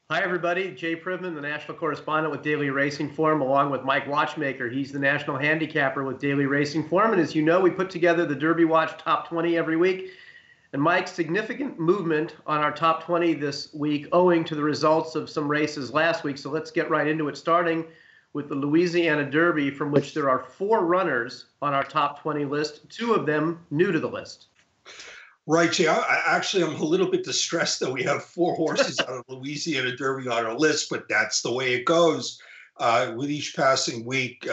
Hi, everybody. Jay Privman, the national correspondent with Daily Racing Form, along with Mike Watchmaker. He's the national handicapper with Daily Racing Form. And as you know, we put together the Derby Watch Top 20 every week. And Mike, significant movement on our Top 20 this week owing to the results of some races last week. So let's get right into it, starting with the Louisiana Derby, from which there are 4 runners on our Top 20 list, 2 of them new to the list. Right, Jay. I'm a little bit distressed that we have 4 horses out of Louisiana Derby on our list, but that's the way it goes. With each passing week,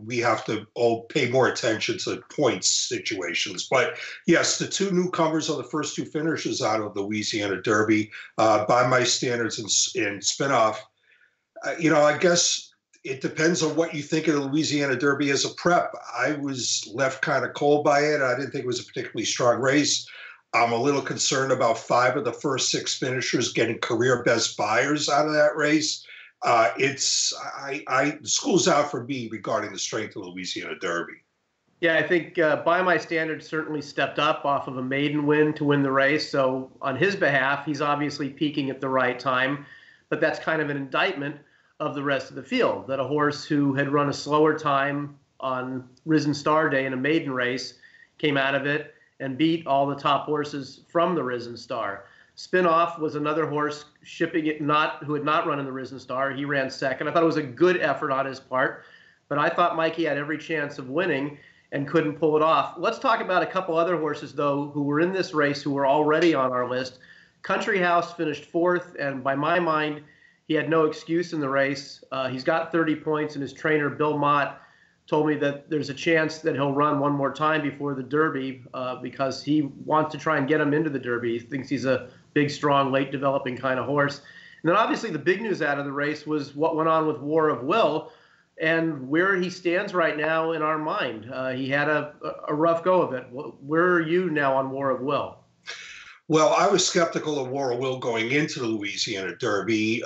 we have to pay more attention to points situations. But yes, the 2 newcomers are the first 2 finishers out of the Louisiana Derby. By my standards in spinoff, I guess it depends on what you think of the Louisiana Derby as a prep. I was left kind of cold by it. I didn't think it was a particularly strong race. I'm a little concerned about 5 of the first 6 finishers getting career best buyers out of that race. The school's out for me regarding the strength of the Louisiana Derby. Yeah, I think by my standards certainly stepped up off of a maiden win to win the race. So on his behalf, he's obviously peaking at the right time. But that's kind of an indictment of the rest of the field, that a horse who had run a slower time on Risen Star Day in a maiden race came out of it and beat all the top horses from the Risen Star. Spinoff was another horse shipping it who had not run in the Risen Star. He ran second. I thought it was a good effort on his part, but I thought Mikey had every chance of winning and couldn't pull it off. Let's talk about a couple other horses, though, who were in this race who were already on our list. Country House finished 4th, and by my mind, he had no excuse in the race. He's got 30 points, and his trainer, Bill Mott, told me that there's a chance that he'll run one more time before the Derby because he wants to try and get him into the Derby. He thinks he's a big, strong, late developing kind of horse. And then obviously the big news out of the race was what went on with War of Will and where he stands right now in our mind. He had a rough go of it. Where are you now on War of Will? Well, I was skeptical of War of Will going into the Louisiana Derby.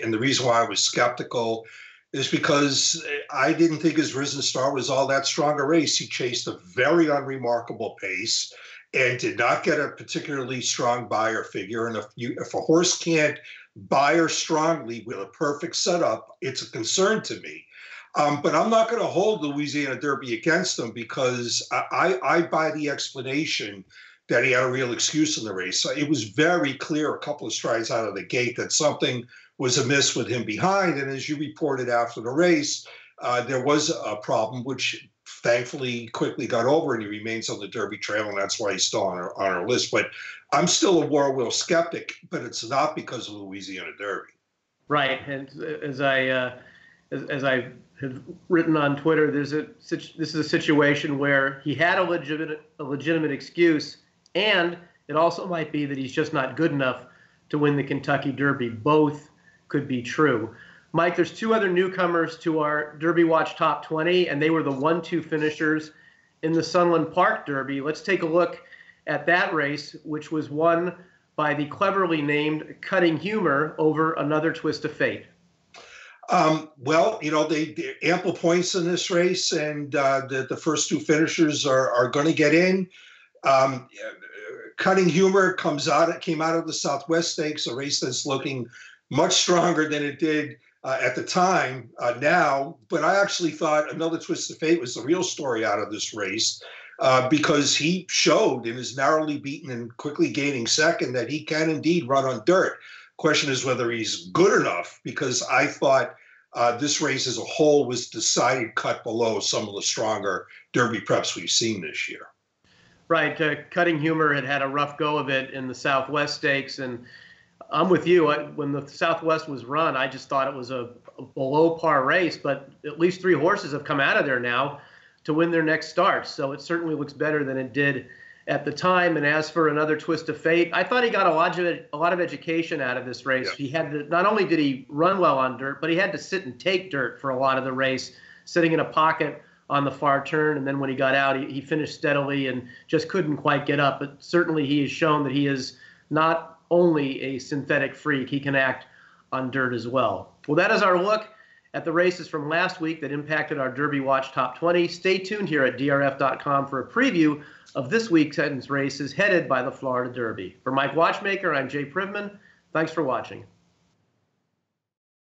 And the reason why I was skeptical is because I didn't think his Risen Star was all that strong a race. He chased a very unremarkable pace and did not get a particularly strong buyer figure. And if a horse can't buyer strongly with a perfect setup, it's a concern to me. But I'm not going to hold the Louisiana Derby against him because I buy the explanation that he had a real excuse in the race. So it was very clear a couple of strides out of the gate that something was amiss with him behind. And as you reported after the race, there was a problem, which thankfully quickly got over, and he remains on the Derby trail, and that's why he's still on our list. But I'm still a War of Will skeptic, but it's not because of the Louisiana Derby. Right. And as I have written on Twitter, this is a situation where he had a legitimate excuse, and it also might be that he's just not good enough to win the Kentucky Derby. Both could be true. Mike, there's 2 other newcomers to our Derby Watch Top 20, and they were the 1-2 finishers in the Sunland Park Derby. Let's take a look at that race, which was won by the cleverly named Cutting Humor over Another Twist of Fate. Well, they ample points in this race, and the first 2 finishers are going to get in. Cutting Humor came out of the Southwest Stakes, a race that's looking much stronger than it did at the time now. But I actually thought Another Twist of Fate was the real story out of this race because he showed in his narrowly beaten and quickly gaining second that he can indeed run on dirt. Question is whether he's good enough, because I thought this race as a whole was decided cut below some of the stronger Derby preps we've seen this year. Right. Cutting Humor had a rough go of it in the Southwest Stakes, and I'm with you. When the Southwest was run, I just thought it was a below par race, but at least 3 horses have come out of there now to win their next starts. So it certainly looks better than it did at the time. And as for Another Twist of Fate, I thought he got a lot of education out of this race. Yeah. He had to, not only did he run well on dirt, but he had to sit and take dirt for a lot of the race, sitting in a pocket on the far turn. And then when he got out, he finished steadily and just couldn't quite get up. But certainly he has shown that he is not only a synthetic freak, he can act on dirt as well. Well, that is our look at the races from last week that impacted our Derby Watch Top 20. Stay tuned here at DRF.com for a preview of this week's races headed by the Florida Derby. For Mike Watchmaker, I'm Jay Privman. Thanks for watching.